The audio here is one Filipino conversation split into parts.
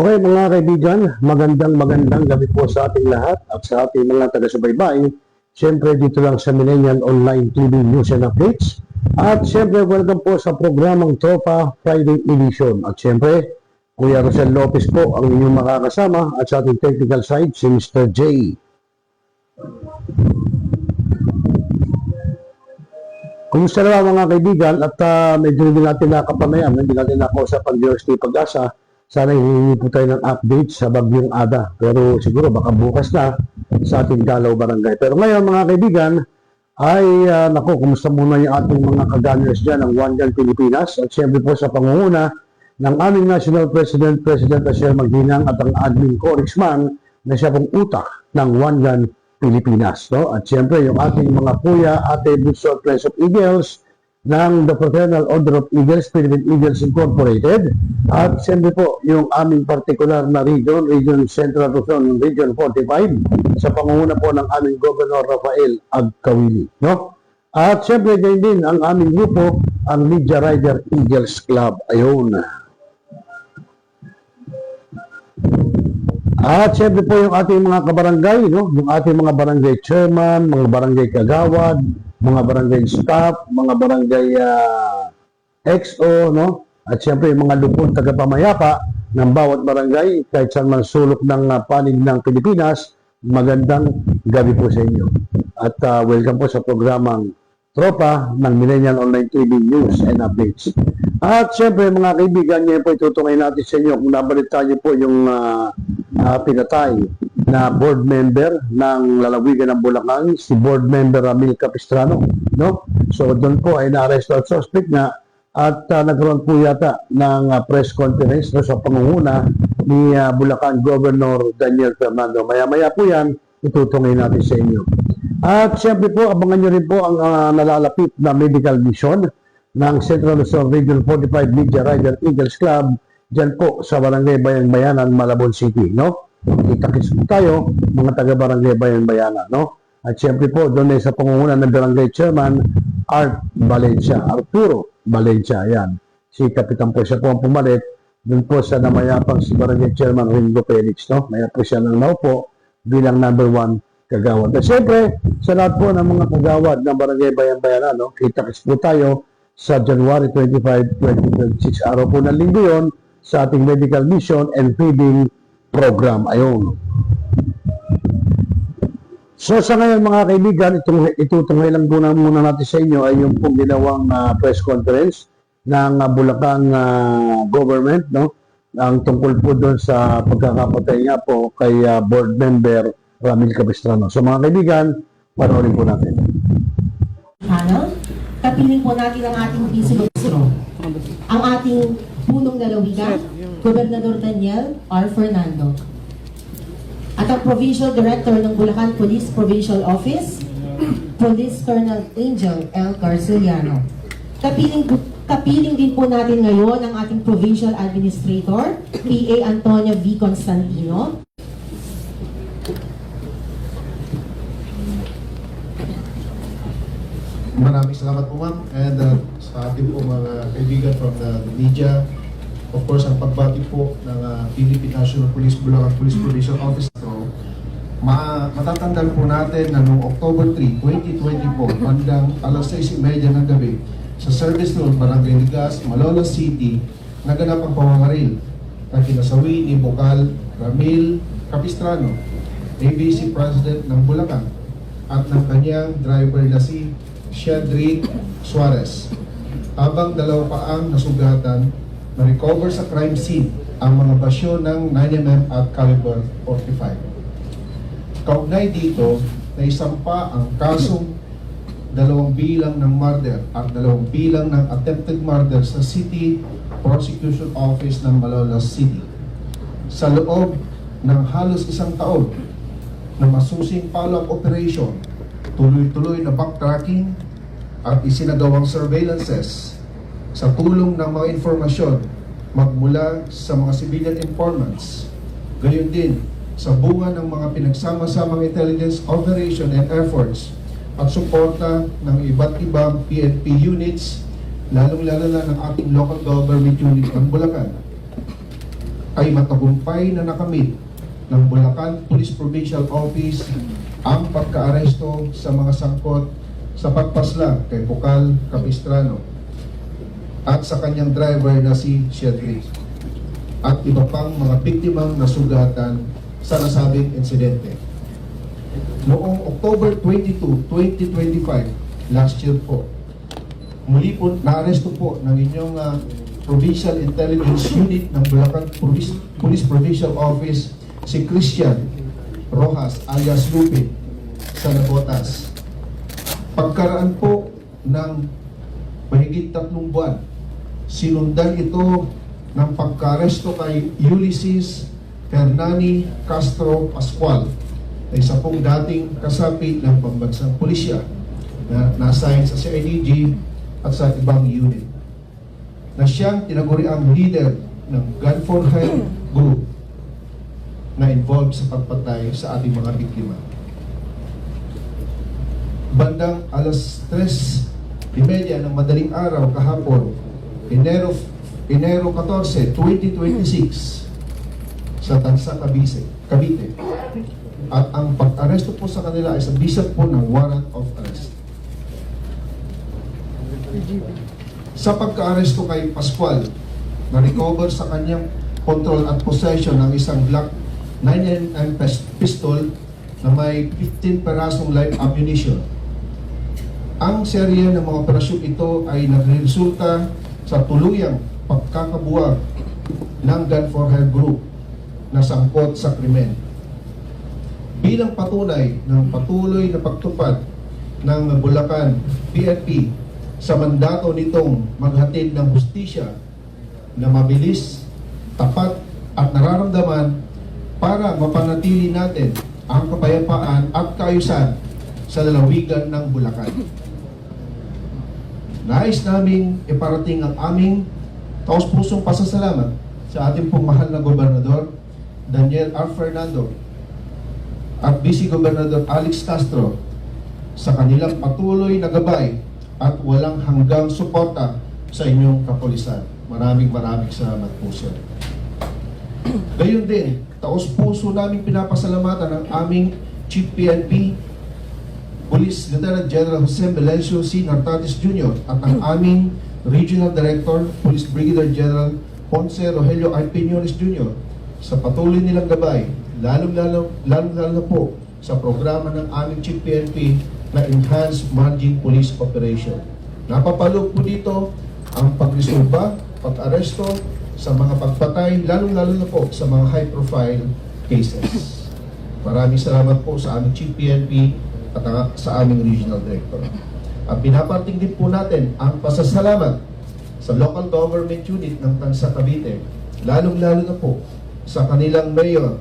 Okay mga kaibigan, magandang gabi po sa ating lahat at sa ating mga taga-subaybay. Siyempre dito lang sa Millennial Online TV News and Updates. At siyempre welcome po sa programang Tropa Friday Edition. At siyempre, Kuya Rosel Lopez po ang inyong makakasama at sa ating technical side si Mr. J. Kumusta na mga kaibigan at medyo hindi natin nakapanayam, hindi natin nakausap ang University Pag-asa. Sana hihingi po tayo ng update sa Bagyong Ada. Pero siguro baka bukas na sa ating Dalaw Barangay. Pero ngayon mga kaibigan, ay kumusta muna yung ating mga kaganers dyan ng One Gun Pilipinas. At siyempre po sa pangunguna ng aming National President, President Asher Magdinang at ang admin congressman na siya pong utak ng One Gun Pilipinas. No? At siyempre yung ating mga kuya, ate, bunso at Prince of Eagles ng the Fraternal Order of Eagles, Philippine Eagles Incorporated. At siyempre po, yung aming partikular na Region Central Luzon, Region 45, sa pangunguna po ng aming Governor Rafael Agkawili. No? At siyempre, ganyan din ang aming grupo, ang Media Rider Eagles Club. Ayun. At siyempre po yung ating mga kabarangay, no? Yung ating mga barangay chairman, mga barangay kagawad, mga barangay staff, mga barangay XO, no? At siyempre yung mga lupon tagapamayapa ng bawat barangay, kahit saan man sulok ng panig ng Pilipinas, magandang gabi po sa inyo. At welcome po sa programang Tropa ng Millennial Online TV News and Updates. At siyempre mga kaibigan, ngayon po itutungay natin sa inyo kung nabalita niyo po yung pinatay na board member ng Lalawigan ng Bulacan, si board member Ramil Capistrano. No? So doon po ay na-arresto at suspect nga at nagkaroon po yata ng press conference no, sa pangunguna ni Bulacan Governor Daniel Fernando. Maya-maya po yan, itutungay natin sa inyo. At siyempre po, abangan nyo rin po ang nalalapit na medical mission ng Central Luzon Region 45 Media Rider Eagles Club dyan po sa Barangay Bayan-Bayanan, Malabon City. No? Kita-kits po tayo, mga taga-Barangay Bayan-Bayanan. No? At siyempre po, doon ay sa pangunguna ng Barangay Chairman Art Valencia, Arturo Valencia. Ayan. Si Kapitan po siya po ang pumalit. Doon po sa namayapang si Barangay Chairman Ringo Felix. No? Maya po siya ng naupo bilang number 1 kagawad. At siyempre, sa lahat po ng mga kagawad ng Barangay Bayan-Bayanan, no? Kita-kits po tayo sa January 25, 2026. Araw po ng linggo yun sa ating medical mission and feeding program. Ayun. So sa ngayon mga kaibigan, itutungay lang muna natin sa inyo ay yung pong ginawang press conference ng Bulacan government, no? Ang tungkol po doon sa pagkakapatay nga po kay board member Ramil Capistrano. So mga kaibigan, panoorin po natin. Panel, kapiling po natin ang ating vice-ministro, ang ating punong lalawigan, Gobernador Daniel R. Fernando, at ang Provincial Director ng Bulacan Police Provincial Office, Police Colonel Angel L. Garciliano. Kapiling din po natin ngayon ang ating Provincial Administrator, PA Antonio V. Constantino. Maraming salamat po ma'am and sa ating po mga kaibigan from the media. Of course, ang pagbati po ng Philippine National Police Bulacan Police Provincial Office. So, matatandaan po natin na noong October 3, 2024, bandang alas 6:30 ng gabi, sa Service Road, Barangay Ligas, Malolos City, naganap ang pamamaril na kinasawi ni Bokal Ramil Capistrano, ABC President ng Bulacan, at ng kanyang driver na si Shedrick Suarez. Habang dalawa pa ang nasugatan, na-recover sa crime scene ang mga basyo ng 9mm at caliber 45. Kaugnay dito, naisampa ang kasong 2 bilang ng murder at 2 bilang ng attempted murder sa City Prosecution Office ng Malolos City. Sa loob ng halos 1 taon na masusing follow-up operation, tuloy-tuloy na backtracking at isinagawang surveillances sa tulong ng mga informasyon magmula sa mga civilian informants, gayon din sa bunga ng mga pinagsama-samang intelligence operation and efforts at suporta ng iba't ibang PNP units, lalong-lalo na ng ating local government unit ng Bulacan. ay matagumpay na nakamit ng Bulacan Police Provincial Office ang pagkaaresto sa mga sangkot sa pagpaslang kay Bukal Capistrano at sa kanyang driver na si Shedrick at iba pang mga biktimang nasugatan sa nasabing insidente. Noong October 22, 2025, last year po, muli po naaresto po ng inyong Provincial Intelligence Unit ng Bulacan Police Provincial Office si Christian Rojas alias Lupin sa Nabotas. Pagkaraan po ng mahigit 3 buwan, sinundan ito ng pagkaresto kay Ulysses Hernani Castro Pascual, na isa pong dating kasapi ng pambansang pulisya na na-assign sa CIDG at sa ibang unit, na siyang tinaguriang leader ng Gun for Hire group na involved sa pagpatay sa ating mga biktima. Bandang alas 3:30 ng madaling araw kahapon, Enero 14, 2026, sa Tansa, Cavite. At ang pag-aresto po sa kanila ay sa bisa po ng warrant of arrest. Sa pagka-aresto kay Pascual, na-recover sa kanyang control at possession ng isang Glock 9mm pistol na may 15 perasong live ammunition. Ang serye ng mga operasyon ito ay nagresulta sa tuluyang pagkakabuwag ng Gun for Hire group na sangkot sa krimen. Bilang patunay ng patuloy na pagtupad ng Bulacan PNP sa mandato nitong maghatid ng hustisya na mabilis, tapat at nararamdaman para mapanatili natin ang kapayapaan at kaayusan sa lalawigan ng Bulacan. Nais naming iparating ang aming taos-pusong pasasalamat sa ating pong mahal na Gobernador Daniel R. Fernando at Vice Gobernador Alex Castro sa kanilang patuloy na gabay at walang hanggang suporta sa inyong kapulisan. Maraming salamat po, sir. Gayon din, taos-puso naming pinapasalamatan ang aming Chief PNP Police Lieutenant General Jose Melencio C. Nartatis Jr. at ang aming Regional Director Police Brigadier General Ponce Rogelio I. Piñones Jr. sa patuloy nilang gabay, lalong-lalo na po sa programa ng aming Chief PNP na Enhanced Margin Police Operation. Napapalo po dito ang pagresolba, pag-aresto sa mga pagpatay, lalong-lalo na po sa mga high-profile cases. Maraming salamat po sa aming Chief PNP at sa aming Regional Director. At pinaparting din po natin ang pasasalamat sa Local Government Unit ng Tansa, Cavite, lalong-lalo na po sa kanilang mayor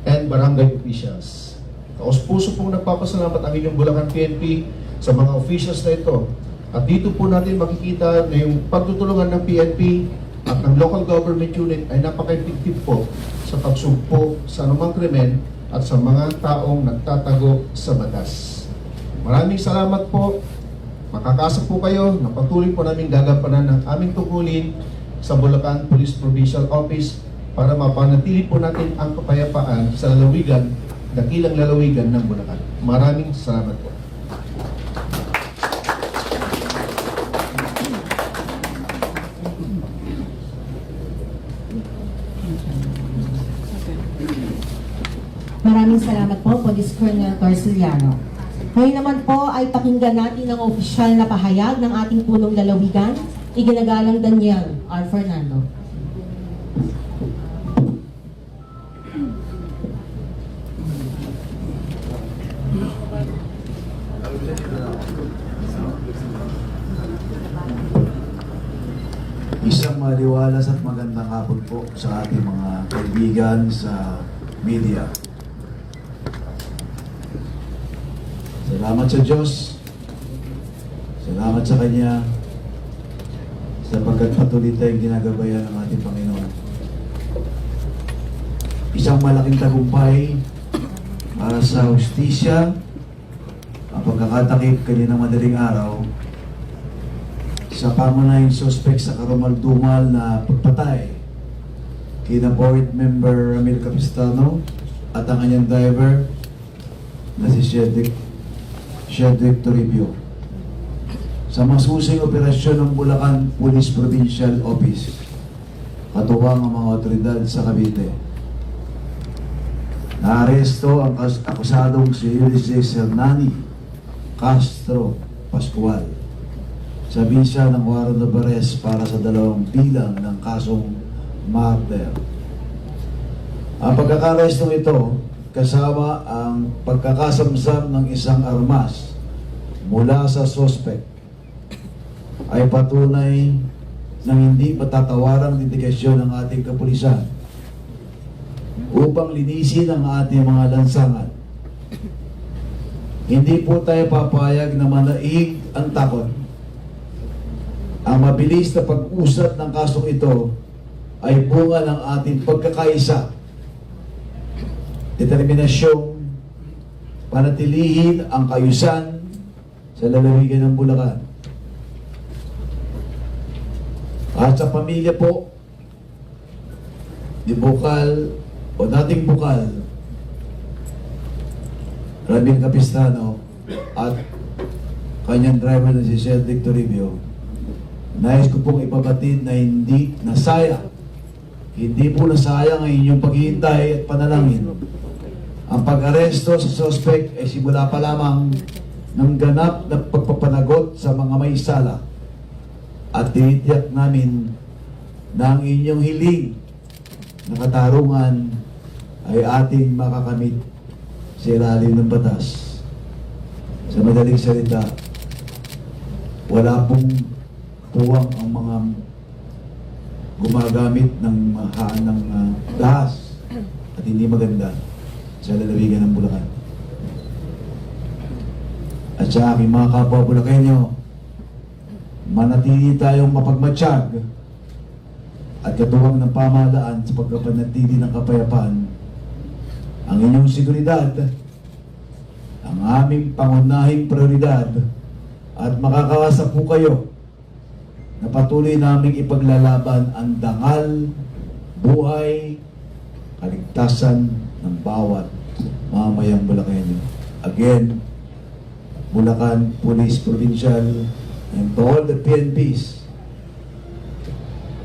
and barangay officials. Taos-puso pong nagpapasalamat ang inyong Bulacan PNP sa mga officials na ito. At dito po natin makikita na yung pagtutulungan ng PNP at ng Local Government Unit ay napaka-effective po sa pagsugpo sa anumang krimen at sa mga taong nagtatago sa batas. Maraming salamat po. Makakasa po kayo na patuloy po namin gagampanan ng aming tungkulin sa Bulacan Police Provincial Office para mapanatili po natin ang kapayapaan sa lalawigan, dakilang lalawigan ng Bulacan. Maraming salamat po. Maraming salamat po, Police Colonel Torciliano. Ngayon naman po ay pakinggan natin ang opisyal na pahayag ng ating punong lalawigan, iginagalang Daniel R. Fernando. Isang maliwalas at magandang hapon po sa ating mga kaibigan sa media. Salamat sa Diyos. Salamat sa Kanya sapagkat patuloy tayong ginagabayan ng ating Panginoon. Isang malaking tagumpay para sa hustisya ang pagkakatakip kaninang madaling araw sa pamanahing suspect sa karumal-dumal na pagpatay kina Board Member Ramil Capistano at ang kanyang driver na si Shedrick Toribio. Sa masusing operasyon ng Bulacan Police Provincial Office, katuwang ang mga otoridad sa Cavite. Naaresto ang akusadong si Ulysses Hernani Castro Pascual sa bisa ng warrant of arrest para sa 2 bilang ng kasong murder. Ang pagkakaresto ito kasama ang pagkakasamsam ng isang armas mula sa suspect ay patunay ng hindi patatawarang dedikasyon ng ating kapulisan upang linisin ang ating mga lansangan. Hindi po tayo papayag na manaig ang takot. Ang mabilis na pag-usat ng kasong ito ay bunga ng ating pagkakaisa, determinasyong panatilihin ang kaayusan sa lalawigan ng Bulacan. At sa pamilya po ni Bukal o dating Bukal, Ramil Capistano at kanyang driver na si Shedrick Toribio, nais ko pong ipabatid na hindi nasayang ang inyong paghihintay at panalangin. Ang pag-aresto sa suspect ay simula pa lamang ng ganap na pagpapanagot sa mga may sala. At tinitiyak namin na ang inyong hiling na katarungan ay ating makakamit sa ilalim ng batas. Sa madaling salita, wala pong tuwang ang mga gumagamit ng dahas at hindi maganda sa lalawigan ng Bulacan. At sa aking mga kapwa Bulakenyo, manatili tayong mapagmatsyag at katuwang ng pamahalaan sa pagkapanatili ng kapayapaan. Ang inyong seguridad, ang aming pangunahing prioridad, at makakawasa po kayo na patuloy naming ipaglalaban ang dangal, buhay, kaligtasan ng bawat mamayang Bulakenyo. Again, Bulacan Police Provincial, and to all the PNPs,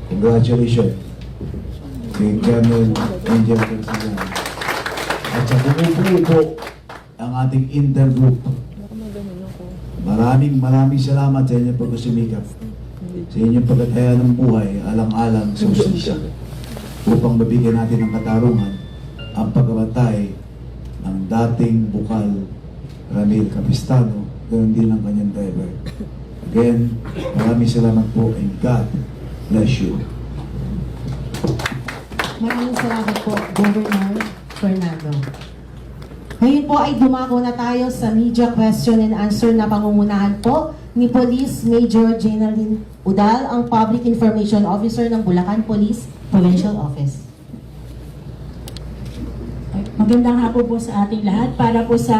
congratulations kay Colonel Angel Garcia. At sa bumubuo po ang ating intergroup, maraming salamat sa inyong pagsusumikap, sa inyong pagtataya ng buhay alang-alang sa ustisya upang mabigyan natin ng katarungan ang pagbabantay ng dating Bukal Ramil Capistano, ganoon din ang kanyang driver. Again, maraming salamat po and God bless you. Maraming salamat po, Governor Fernando. Ngayon po ay dumako na tayo sa media question and answer na pangungunahan po ni Police Major Jenalyn Udal, ang Public Information Officer ng Bulacan Police Provincial Office. Magandang hapon po sa ating lahat. Para po sa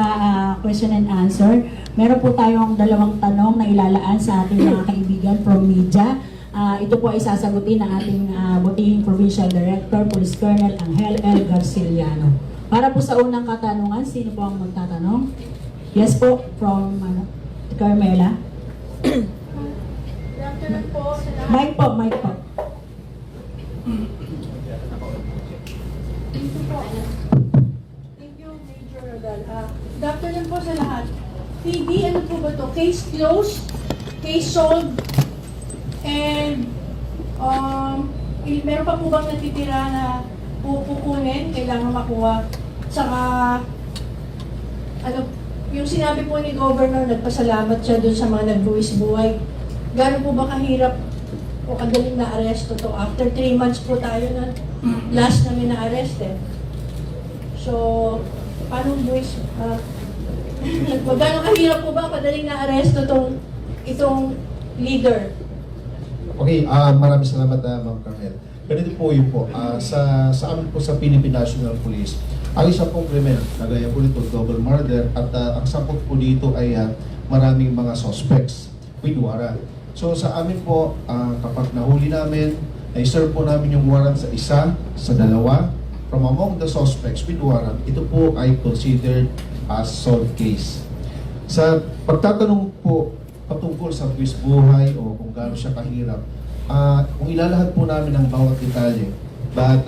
question and answer, meron po tayong 2 tanong na ilalaan sa ating mga kaibigan from media. Ito po ay sasagutin ng ating butihing Provincial Director, Police Colonel Angel L. Garciliano. Para po sa unang katanungan, sino po ang magtatanong? Yes po, from Carmela. Mic po. Thank you, Major Rodal. Good afternoon po sa lahat. PD, ano po ba to? Case closed, case solved, and meron pa po bang natitira na pupukunin, kailangan makuha? Saka, yung sinabi po ni Governor, nagpasalamat siya dun sa mga nagbuwis buhay. Gano'n po ba kahirap o kadaling na-aresto to? After 3 months po tayo na last namin na-arrest eh. So, paano buwis? Gano'n kahirap po ba kadaling na-aresto itong leader? Okay, maraming salamat Ma'am Carmel. Ganito po yun po, sa amin po sa Philippine National Police, ang isang pong krimen, nagaya po nito, double murder, at ang sampot po dito ay maraming mga suspects with warrant. So sa amin po, kapag nahuli namin, na-serve po namin yung warrant sa isa, sa dalawa, from among the suspects with warrant, ito po ay considered as solved case. Sa pagtatanong po patungkol sa buwis buhay o kung gaano siya kahirap, kung ilalahad po namin ang bawat detalye, but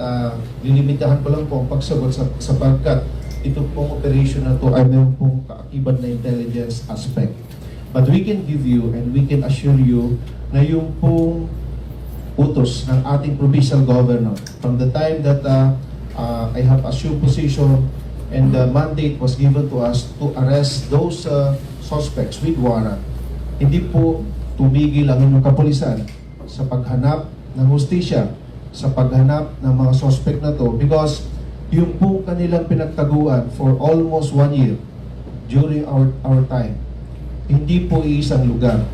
lilimitahan ko lang po ang pagsagot sapagkat ito pong operation na to ay mayroon pong kaakibat na intelligence aspect. But we can give you and we can assure you na yung pong utos ng ating provincial governor from the time that I have assumed position and the mandate was given to us to arrest those suspects with warrant. Hindi po tumigil ang inyong kapulisan sa paghanap ng hustisya, sa paghanap ng mga suspect na to because yung po kanilang pinagtaguan for almost 1 year during our time, hindi po iisang lugar.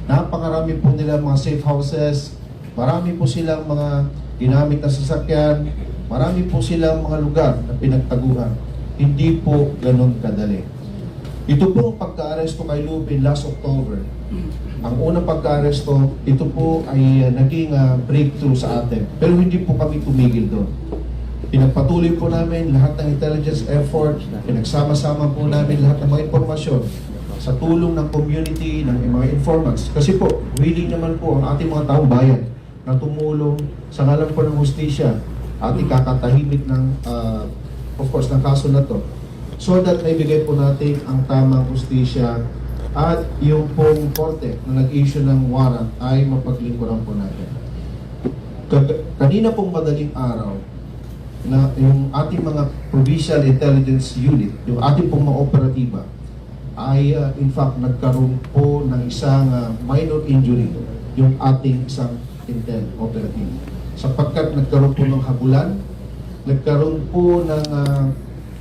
Napakarami po nila mga safe houses, marami po silang mga ginamit na sasakyan, marami po silang mga lugar na pinagtaguan. Hindi po ganun kadali. Ito pong pagka-aresto kay Lupin last October, ang unang pagka-aresto, ito po ay naging breakthrough sa atin. Pero hindi po kami tumigil doon. Pinagpatuloy po namin lahat ng intelligence effort, pinagsama-sama po namin lahat ng mga informasyon sa tulong ng community, ng mga informants. Kasi po, willing naman po ang ating mga taong bayan na tumulong sa ngalan po ng hustisya at ikakatahimik ng, of course, ng kaso na to. So that naibigay po natin ang tamang hustisya at yung pong korte na nag-issue ng warrant ay mapaglingkuran po natin. Kanina pong madaling araw, na yung ating mga provincial intelligence unit, yung ating pong mga operatiba, ay in fact nagkaroon po ng isang minor injury, yung ating isang intel operative. Sapagkat nagkaroon po ng habulan, nagkaroon po ng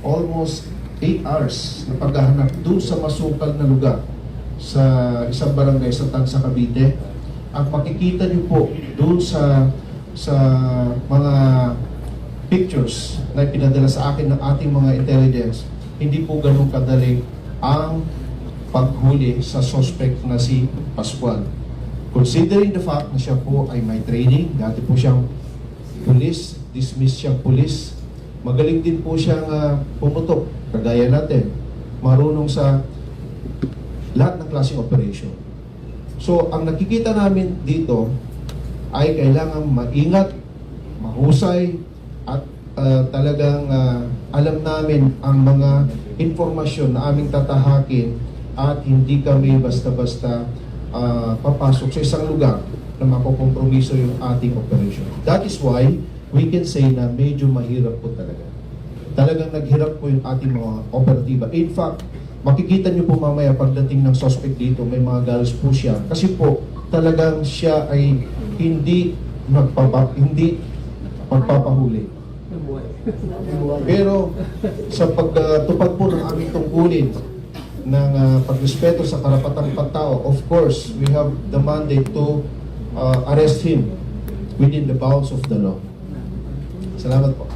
almost 8 hours na paghahanap doon sa masukal na lugar sa isang barangay sa Tansa, Cavite. At makikita niyo po doon sa mga pictures na pinadala sa akin ng ating mga intelligence, hindi po ganun kadali ang paghuli sa suspect na si Pascual. Considering the fact na siya po ay may training, dati po siyang police, dismissed siyang police, magaling din po siyang pumutok, kagaya natin, marunong sa lahat ng klaseng operation. So, ang nakikita namin dito ay kailangan maingat, mahusay, at talagang alam namin ang mga informasyon na aming tatahakin at hindi kami basta-basta papasok sa isang lugar na makukompromiso yung ating operation. That is why we can say na medyo mahirap po talaga. Talagang naghirap po yung ating mga operatiba. In fact, makikita nyo po mamaya pagdating ng suspect dito, may mga galos po siya. Kasi po, talagang siya ay hindi magpapahuli. Pero sa pagtupad po ng aming tungkulin ng pagrespeto sa karapatang pagtao, of course, we have the mandate to arrest him within the bounds of the law. Salamat po.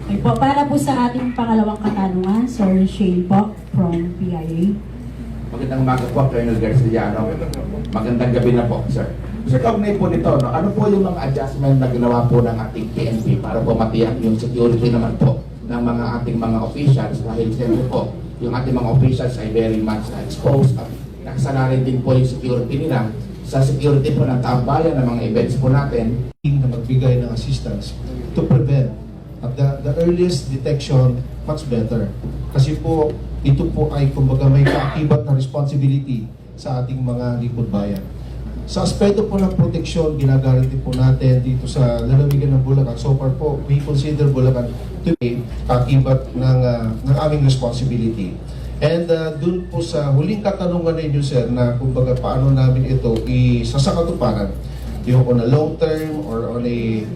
Okay po, para po sa ating pangalawang katanungan, Sir Shane po from PIA. Magandang umaga po, Colonel Garciano. Magandang gabi na po, sir. Sir, kaugnay po nito, no? Ano po yung mga adjustment na ginawa po ng ating PNP para po matiyak yung security naman po ng mga ating mga officials dahil siyempre po, yung ating mga officials ay very much exposed at nakasanay din po yung security nila sa security po ng taong bayan ng mga events po natin. Na magbigay ng assistance to prevent at the earliest detection much better. Kasi po, ito po ay kumbaga may kaakibat na responsibility sa ating mga lingkod bayan. Sa aspeto po ng proteksyon, ginagaranti po natin dito sa lalawigan ng Bulacan. So far po, we consider Bulacan to be kaakibat ng aming responsibility. And dun po sa huling katanungan ninyo, sir, na kumbaga paano namin ito isasakatuparan, yung on a long term or on a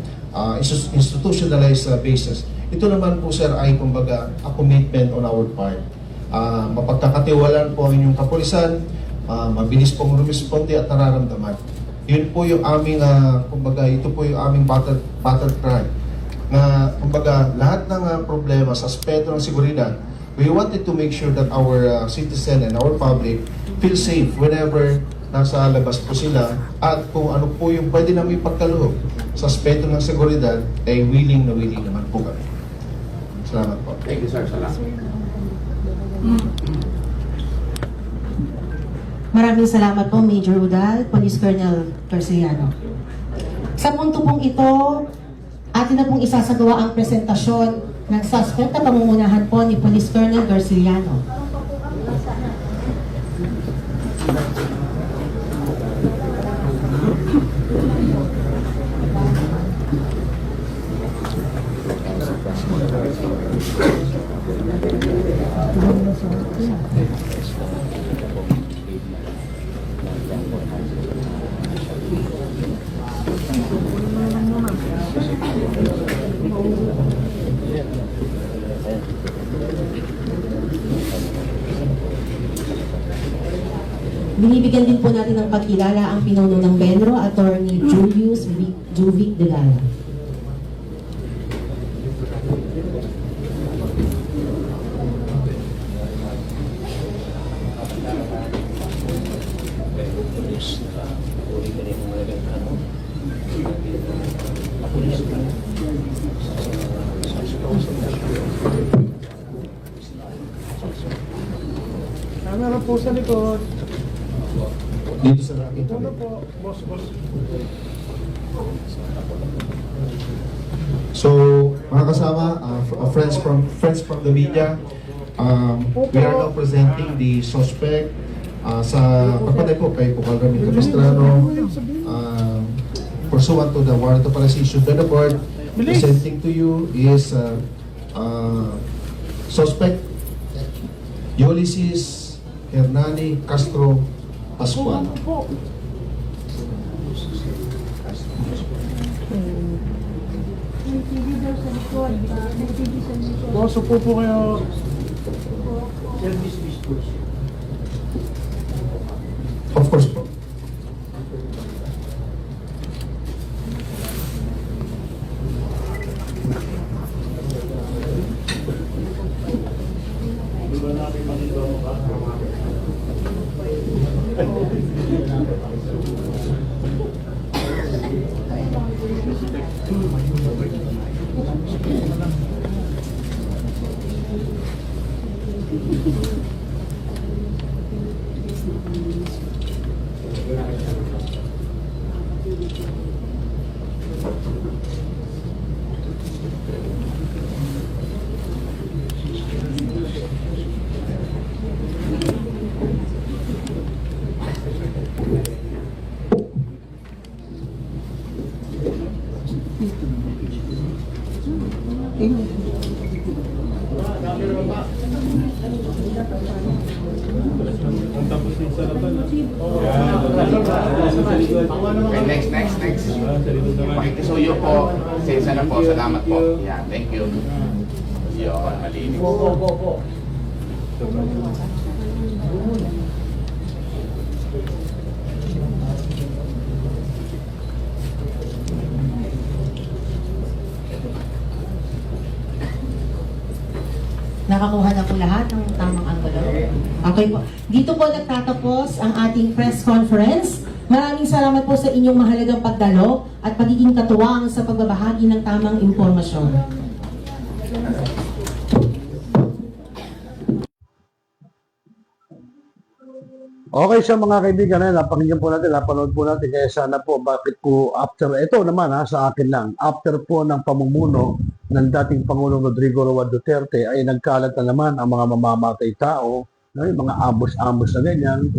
institutionalized basis. Ito naman po, sir, ay kumbaga a commitment on our part. Mapagkakatiwalaan po ang inyong kapulisan, mabilis pong rumisponde at nararamdaman. Yun po yung aming, kumbaga, ito po yung aming battle cry. Na, kumbaga, lahat ng problema sa aspeto ng seguridad, we wanted to make sure that our citizen and our public feel safe whenever nasa labas po sila, at kung ano po yung pwede namin pagkaloob sa aspeto ng seguridad, ay willing naman po kami. Salamat po. Thank you, sir. Salamat. Maraming salamat po, Major Udal, Police Colonel Garciano. Sa punto pong ito, atin na pong isasagawa ang presentasyon ng suspect na pangungunahan po ni Police Colonel Garciano. Binibigyan din po natin ng pagkilala ang pinuno ng Benro, Attorney Julius Juvic Delala. Dito sa akin. So, mga kasama, friends from the media, we are now presenting the suspect sa pagpatay po kay Bukal Ramil Capistrano, pursuant to the warrant of arrest issued by the board. Presenting to you is suspect Ulysses Hernani Castro Pascual. Boss, upo po kayo. Of course po. Okay, next. Pakikisuyo po. Sesa na po. Salamat po. Yeah, thank you. Yun, malinis. Nakakuha na po lahat ng tamang envelope. Okay po. Dito po nagtatapos ang ating press conference. Maraming salamat po sa inyong mahalagang pagdalo at pagiging katuwang sa pagbabahagi ng tamang impormasyon. Okay sa mga kaibigan, napakinggan po natin, napanood po natin, kaya sana po bakit po after, ito naman sa akin lang, after po ng pamumuno ng dating Pangulong Rodrigo Roa Duterte ay nagkalat na naman ang mga mamamatay tao, no, yung mga ambos-ambos na ganyan,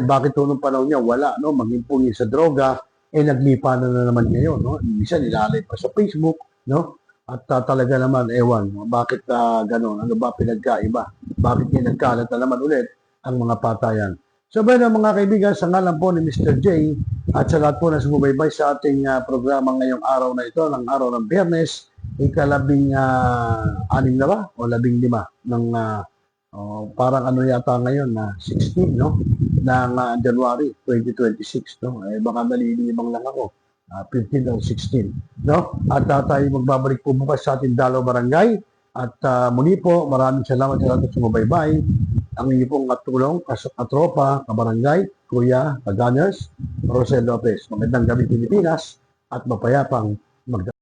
bakit po nung panahon niya wala, no, maghimpungin sa droga, naglipa na naman ngayon, no, minsan nilalay pa sa Facebook, no, at talaga naman, ewan, bakit gano'n, ano ba pinagkaiba, bakit niya nagkalat na naman ulit ang mga patayan. So ba mga kaibigan, sa ngalan po ni Mr. J at sa lahat po na sumubaybay sa ating programa ngayong araw na ito, ng araw ng Biyernes, ikalabing 6 na ba? O 15 ng parang ano yata ngayon na 16, no? Ng January 2026, no? Baka nalilibang lang ako. 15 o 16, no? At tayo magbabalik po bukas sa ating Dalaw Barangay At muli po, maraming salamat sa lahat sa sumubaybay. Ang inyo pong katulong, katropa, kabarangay, kuya, kaganers, Rosel Lopez. Magandang gabi Pilipinas at mapayapang magdamag.